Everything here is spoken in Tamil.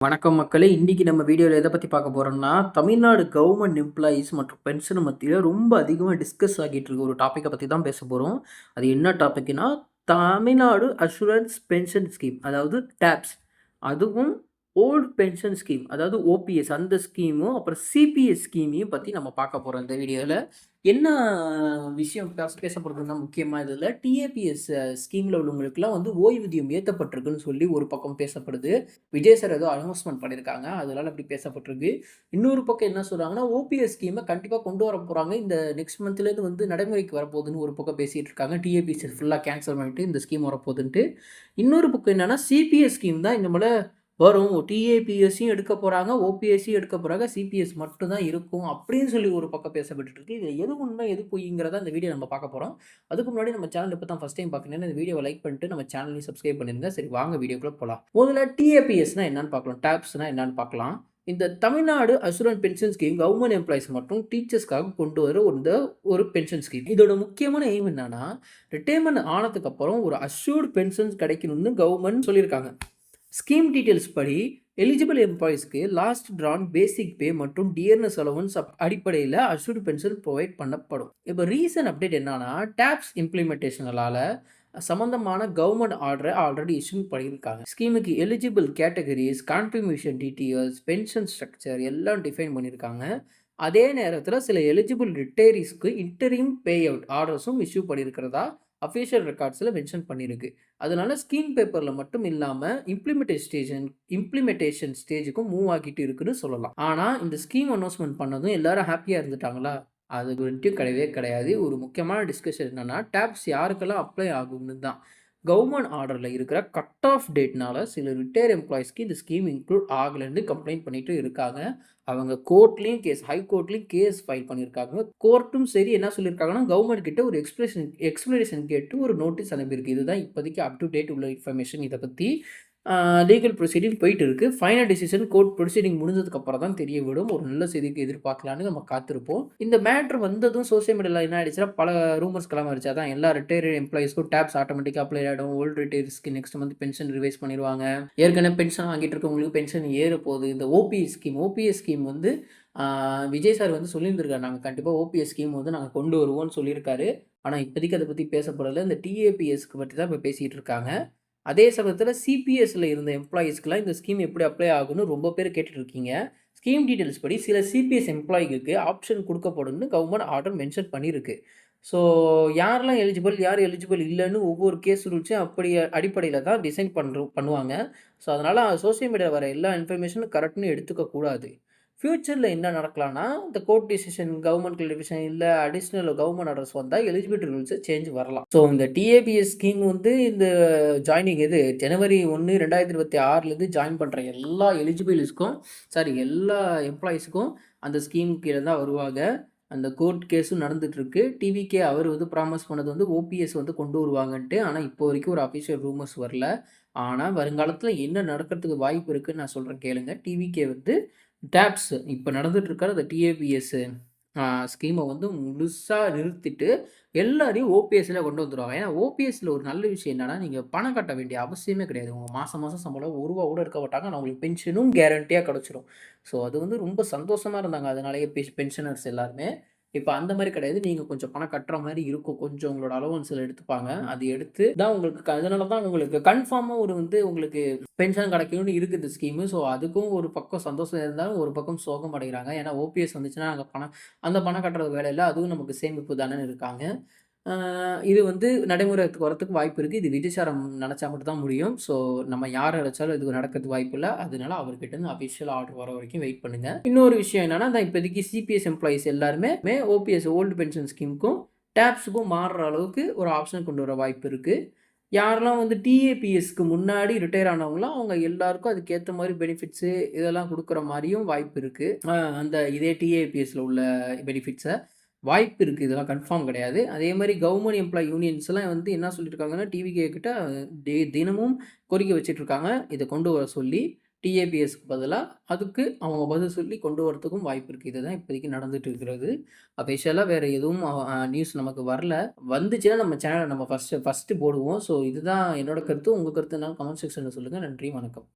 வணக்கம் மக்களே! இன்னைக்கு நம்ம வீடியோல எத பத்தி பார்க்க போறோம்னா, தமிழ்நாடு கவர்ன்மெண்ட் எம்ப்ளாயீஸ் மற்றும் பென்ஷன் மத்தியில ரொம்ப அதிகமா டிஸ்கஸ் ஆகிட்டு இருக்க ஒரு டாபிக்க பத்தி தான் பேச போறோம். அது என்ன டாபிக்னா, தமிழ்நாடு அஷ்யூரன்ஸ் பென்ஷன் ஸ்கீம் அதாவது டாப்ஸ். அதுவும் ஓல்ட் பென்ஷன் ஸ்கீம் அதாவது ஓபிஎஸ் அந்த ஸ்கீமும், அப்புறம் சிபிஎஸ் ஸ்கீமையும் பத்தி நம்ம பார்க்க போறோம் இந்த வீடியோல. என்ன விஷயம் பேசப்படுறதுன்னா முக்கியமா இதுல டிஏபிஎஸ் ஸ்கீம்ல உள்ளவங்களுக்குலாம் வந்து ஓய்வூதியம் ஏத்தப்பட்டிருக்குன்னு சொல்லி ஒரு பக்கம் பேசப்படுது. விஜய் சார் ஏதோ அனௌன்ஸ்மென்ட் பண்ணியிருக்காங்க. அதனால அப்படி பேசப்பட்டிருக்கு. இன்னொரு பக்கம் என்ன சொல்றாங்கன்னா, ஓபிஎஸ் ஸ்கீம கண்டிப்பா கொண்டு வர போறாங்க. இந்த நெக்ஸ்ட் மந்த்லேருந்து வந்து நடைமுறைக்கு வரப்போகுதுன்னு ஒரு பக்கம் பேசிட்டு இருக்காங்க. டிஏபிஎஸ் ஃபுல்லா கேன்சல் பண்ணிட்டு இந்த ஸ்கீம் வரப்போகுதுன்ட்டு. இன்னொரு பக்கம் என்னன்னா, சிபிஎஸ் ஸ்கீம் தான் இந்த முறை வரும். டிஏபிஎஸ்ஸையும் எடுக்க போறாங்க, ஓபிஎஸ்ஸையும் எடுக்க போறாங்க. சிபிஎஸ் மட்டும் தான் இருக்கும் அப்படின்னு சொல்லி ஒரு பக்கம் பேசப்பட்டுட்டு இருக்கு. இதுல எது உண்மை, எது பொய்ங்கிறத இந்த வீடியோ நம்ம பார்க்க போறோம். அதுக்கு முன்னாடி நம்ம சேனல் இப்ப தான் ஃபர்ஸ்ட் டைம் பார்க்குறீங்கன்னா, இந்த வீடியோவ லைக் பண்ணிட்டு நம்ம சேனலையும் சப்ஸ்கிரைப் பண்ணிருங்க. சரி வாங்க வீடியோக்குள்ள போலாம். முதல்ல டிஏபிஎஸ்னா என்னன்னு பார்க்கலாம். டாப்ஸ்னா என்னன்னு பார்க்கலாம். இந்த Tamil Nadu assurance pension scheme government employees மற்றும் டீச்சர்ஸ்க்காக கொண்டு வர ஒரு பென்ஷன் ஸ்கீம். இதோட முக்கியமான எய்ம் என்னன்னா, ரிட்டயர்மென்ட் ஆனதுக்கு அப்புறம் ஒரு அஷ்யூர்ட் பென்ஷன்ஸ் கிடைக்கணும்னு கவர்ன்மெண்ட் சொல்லியிருக்காங்க. ஸ்கீம் டீட்டெயில்ஸ் படி எலிஜிபிள் எம்ப்ளாயீஸ்க்கு லாஸ்ட் ட்ரான் பேசிக் பே மற்றும் டியர்னஸ் அலவன்ஸ் அடிப்படையில் அஷ்யூர்ட் பென்ஷன் ப்ரொவைட் பண்ணப்படும். இப்போ ரீசன்ட் அப்டேட் என்னன்னா, டாப்ஸ் இம்ப்ளிமெண்டேஷனால சம்பந்தமான கவர்மெண்ட் ஆர்டரை ஆல்ரெடி இஷ்யூ பண்ணியிருக்காங்க. ஸ்கீமுக்கு eligible categories, contribution details, pension structure எல்லாம் டிஃபைன் பண்ணியிருக்காங்க. அதே நேரத்தில் சில எலிஜிபிள் ரிட்டையரிஸ்க்கு இன்டரிம் பே அவுட் ஆர்டர்ஸும் இஷ்யூ பண்ணியிருக்கிறதா அஃபிஷியல் ரெக்கார்ட்ஸில் மென்ஷன் பண்ணியிருக்கு. அதனால ஸ்கீம் பேப்பரில் மட்டும் இல்லாமல் இம்ப்ளிமெண்டேஷன் ஸ்டேஜுக்கும் மூவ் ஆகிட்டு இருக்குன்னு சொல்லலாம். ஆனால் இந்த ஸ்கீம் அனௌன்ஸ்மெண்ட் பண்ணதும் எல்லாரும் ஹாப்பியாக இருந்துட்டாங்களா? அது மட்டும் கிடையவே கிடையாது. ஒரு முக்கியமான டிஸ்கஷன் என்னன்னா, டாப்ஸ் யாருக்கெல்லாம் அப்ளை ஆகும்னு தான். கவர்மெண்ட் ஆர்டரில் இருக்கிற கட் ஆஃப் டேட்னால சில ரிட்டையர் எம்ப்ளாயிஸ்க்கு இந்த ஸ்கீம் இன்க்ளூட் ஆகலைன்னு கம்ப்ளைண்ட் பண்ணிட்டு இருக்காங்க. அவங்க கோர்ட்லேயும் ஹை கோர்ட்லேயும் கேஸ் ஃபைல் பண்ணியிருக்காங்க. கோர்ட்டும் சரி என்ன சொல்லியிருக்காங்கன்னா, கவர்மெண்ட் கிட்ட ஒரு எக்ஸ்பிளனேஷன் கேட்டு ஒரு நோட்டீஸ் அனுப்பியிருக்கு. இதுதான் இப்போதைக்கு அப் டு டேட் உள்ள இன்ஃபர்மேஷன். இதை பற்றி லீகல் ப்ரொசீடிங் போயிட்டு இருக்கு. ஃபைனல் டிசிஷன் கோர்ட் ப்ரொசீடிங் முடிஞ்சதுக்கு அப்புறம் தான் தெரிய வரும். ஒரு நல்ல செய்திக்கு எதிர்பார்க்கலான்னு நம்ம காத்திருப்போம். இந்த மேட்டர் வந்ததும் சோசியல் மீடியாவில் என்ன ஆயிடுச்சுன்னா, பல ரூமர்ஸ் கிளம்பிடுச்சு. அதான் எல்லா ரிட்டையர்ட் எம்ப்ளாயிஸ்க்கும் டாப்ஸ் ஆட்டோமேட்டிக்காக அப்ளை ஆகிடும். ஓல்டு ரிட்டையர்ஸ்க்கு நெக்ஸ்ட் மந்த் பென்ஷன் ரிவைஸ் பண்ணிடுவாங்க. ஏற்கனவே பென்ஷன் வாங்கிட்டு இருக்கவங்களுக்கு பென்ஷன் ஏற போகுது. இந்த ஓபிஎஸ் ஸ்கீம் வந்து விஜய் சார் வந்து சொல்லியிருந்திருக்காரு, நாங்கள் கண்டிப்பாக ஓபிஎஸ் ஸ்கீம் வந்து நாங்கள் கொண்டு வருவோம்னு சொல்லியிருக்காரு. ஆனால் இப்போதைக்கு அதை பற்றி பேசப்படலை. இந்த டிஏபிஎஸ்க்கு பற்றி தான் இப்போ பேசிகிட்டு இருக்காங்க. அதே சமயத்தில் சிபிஎஸ்ல இருந்த எம்ப்ளாயீஸ்க்குலாம் இந்த ஸ்கீம் எப்படி அப்ளை ஆகும்னு ரொம்ப பேர் கேட்டுட்டு இருக்கீங்க. ஸ்கீம் டீட்டெயில்ஸ் படி சில சிபிஎஸ் எம்ப்ளாயிக்கு ஆப்ஷன் கொடுக்கப்படும்னு கவர்மெண்ட் ஆர்டர் மென்ஷன் பண்ணியிருக்கு. ஸோ யாரெல்லாம் எலிஜிபிள், யார் எலிஜிபிள் இல்லைன்னு ஒவ்வொரு கேஸ் ரூல்ஸையும் அப்படி அடிப்படையில் தான் டிசைன் பண்ணுவாங்க. ஸோ அதனால் சோசியல் மீடியாவில் வர எல்லா இன்ஃபர்மேஷனும் கரெக்ட்னு எடுத்துக்க கூடாது. ஃப்யூச்சரில் என்ன நடக்கலாம்னா, இந்த கோர்ட் டிசிஷன், கவர்மெண்ட் கிளாரிஃபிகேஷன் இல்லை அடிஷ்னல் கவர்மெண்ட் ஆர்டர்ஸ் வந்தால் எலிஜிபிலிட்டி ரூல்ஸை சேஞ்ச் வரலாம். ஸோ இந்த டிஏபிஎஸ் ஸ்கீம் வந்து இந்த ஜாயினிங் ஜனவரி 1, 2026லேருந்து ஜாயின் பண்ணுற எல்லா எல்லா எம்ப்ளாயீஸுக்கும் அந்த ஸ்கீம் கீழே தான் வருவாங்க. அந்த கோர்ட் கேஸும் நடந்துகிட்ருக்கு. டிவிகே அவர் வந்து ப்ராமிஸ் பண்ணது வந்து ஓபிஎஸ் வந்து கொண்டு வருவாங்கன்ட்டு. ஆனால் இப்போ வரைக்கும் ஒரு அஃபிஷியல் ரூமர்ஸ் வரல. ஆனால் வருங்காலத்தில் என்ன நடக்கிறதுக்கு வாய்ப்பு இருக்குன்னு நான் சொல்கிறேன் கேளுங்க. டிவிகே வந்து டாப்ஸ் இப்போ நடந்துட்டு இருக்கிற அந்த டிஏபிஎஸ் ஸ்கீமை வந்து முழுசாக நிறுத்திட்டு எல்லாரையும் ஓபிஎஸ்ல கொண்டு வந்துடுவாங்க. ஏன்னா ஓபிஎஸ்ல ஒரு நல்ல விஷயம் என்னன்னா, நீங்கள் பணம் கட்ட வேண்டிய அவசியமே கிடையாது. உங்கள் மாதம் மாதம் சம்பளம் ரூபா கூட இருக்க மாட்டாங்க. ஆனால் உங்களுக்கு பென்ஷனும் கேரண்டியாக கிடச்சிரும். ஸோ அது வந்து ரொம்ப சந்தோஷமாக இருந்தாங்க. அதனாலேயே பென்ஷனர்ஸ் எல்லாருமே. இப்போ அந்த மாதிரி கிடையாது. நீங்கள் கொஞ்சம் பணம் கட்டுற மாதிரி இருக்கும். கொஞ்சம் உங்களோட அலவன்ஸில் எடுத்துப்பாங்க. அது எடுத்து தான் உங்களுக்கு அதனால தான் உங்களுக்கு கன்ஃபார்மாக உங்களுக்கு பென்ஷன் கிடைக்கணும்னு இருக்குது ஸ்கீமு. ஸோ அதுக்கும் ஒரு பக்கம் சந்தோஷம் இருந்தாலும் ஒரு பக்கம் சோகம் அடைகிறாங்க. ஏன்னா ஓபிஎஸ் வந்துச்சுன்னா நாங்கள் அந்த பணம் கட்டுறது வேலை இல்லை. அதுவும் நமக்கு சேமிப்பு தானே இருக்காங்க. இது வந்து நடைமுறைக்கு வரத்துக்கு வாய்ப்பு இருக்குது. இது விஜயசாரம் நினச்சா மட்டும் தான் முடியும். ஸோ நம்ம யார் நினச்சாலும் இது நடக்கிறதுக்கு வாய்ப்பு இல்லை. அதனால அவர்கிட்ட இருந்து அஃபிஷியல் ஆர்டர் வர வரைக்கும் வெயிட் பண்ணுங்க. இன்னொரு விஷயம் என்னன்னா, இப்போதைக்கு சிபிஎஸ் எம்ப்ளாயிஸ் எல்லாருமே ஓபிஎஸ் ஓல்டு பென்ஷன் ஸ்கீமுக்கும் டாப்ஸுக்கும் மாறுற அளவுக்கு ஒரு ஆப்ஷன் கொண்டு வர வாய்ப்பு இருக்குது. யாரெல்லாம் வந்து டிஏபிஎஸ்க்கு முன்னாடி ரிட்டையர் ஆனவங்களோ அவங்க எல்லாருக்கும் அதுக்கேற்ற மாதிரி பெனிஃபிட்ஸு இதெல்லாம் கொடுக்குற மாதிரியும் வாய்ப்பு இருக்குது. அந்த இதே டிஏபிஎஸ்ல உள்ள பெனிஃபிட்ஸை வாய்ப்பு இருக்குது. இதெல்லாம் கன்ஃபார்ம் கிடையாது. அதே மாதிரி கவர்மெண்ட் எம்ப்ளாயி யூனியன்ஸ்லாம் வந்து என்ன சொல்லியிருக்காங்கன்னா, டிவிகே கிட்ட தினமும் கோரிக்கை வச்சுட்ருக்காங்க. இதை கொண்டு வர சொல்லி டிஏபிஎஸ்க்கு பதிலாக அதுக்கு அவங்க பதில் சொல்லி கொண்டு வரத்துக்கும் வாய்ப்பு இருக்குது. இதுதான் இப்போதைக்கு நடந்துட்டு இருக்கிறது. அஃபிஷியலாக வேறு எதுவும் நியூஸ் நமக்கு வரல. வந்துச்சுன்னா நம்ம சேனலை நம்ம ஃபஸ்ட்டு போடுவோம். ஸோ இதுதான் என்னோட கருத்து. உங்கள் கருத்து என்னன்னு கமெண்ட் செக்ஷனில் சொல்லுங்கள். நன்றி, வணக்கம்.